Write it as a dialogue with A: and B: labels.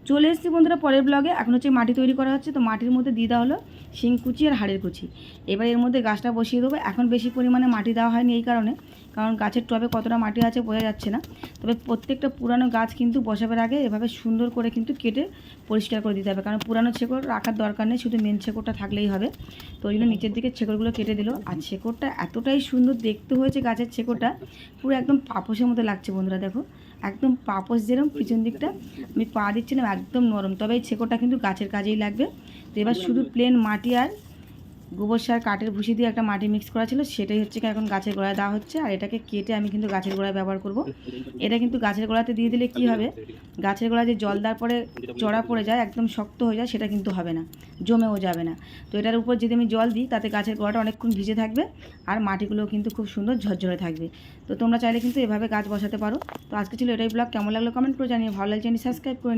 A: চলে এসেছি বন্ধুরা পরের ব্লগে। এখন হচ্ছে মাটি তৈরি করা হচ্ছে, তো মাটির মধ্যে দিয়ে দেওয়া হলো শিংকুচি আর হাড়ের কুচি। এবার এর মধ্যে গাছটা বসিয়ে দেবো। এখন বেশি পরিমাণে মাটি দেওয়া হয়নি এই কারণে, কারণ গাছের টবে কতটা মাটি আছে বোঝা যাচ্ছে না। তবে প্রত্যেকটা পুরানো গাছ কিন্তু বসাবার আগে এভাবে সুন্দর করে কিন্তু কেটে পরিষ্কার করে দিতে হবে, কারণ পুরানো শেকড় রাখার দরকার নেই, শুধু মেন শেকড়টা থাকলেই হবে। তো ওই জন্য নিচের দিকে শেকড়গুলো কেটে দিল। আর শেকড়টা এতটাই সুন্দর দেখতে হয়েছে, গাছের শেকড়টা পুরো একদম পাপোশের মতো লাগছে বন্ধুরা। দেখো একদম পাপোশ যেরকম পিছন দিকটা আমি পা দিচ্ছিলাম একদম নরম, তবে এই শেকড়টা কিন্তু গাছের কাজেই লাগবে। তো এবার শুধু প্লেন মাটি আর গোবর সার কাঠের ভুসি দিয়ে একটা মাটি মিক্স করা ছিল, সেটাই হচ্ছে এখন গাছের গোড়ায় দেওয়া হচ্ছে। আর এটাকে কেটে আমি কিন্তু গাছের গোড়ায় ব্যবহার করব। এটা কিন্তু গাছের গোড়াতে দিয়ে দিলে কি হবে, গাছের গোড়ায় যে জল দেওয়ার পরে চড়া পড়ে যায়, একদম শক্ত হয়ে যায়, সেটা কিন্তু হবে না, জমেও যাবে না। তো এটার উপর যদি আমি জল দিই তাতে গাছের গোড়াটা অনেকক্ষণ ভিজে থাকবে আর মাটিগুলোও কিন্তু খুব সুন্দর ঝরঝরে থাকবে। তো তোমরা চাইলে কিন্তু এভাবে গাছ বসাতে পারো। তো আজকে ছিল এটাই ব্লগ। কেমন লাগলো কমেন্ট করে জানিয়ে, ভালো লাগছে সাবস্ক্রাইব করে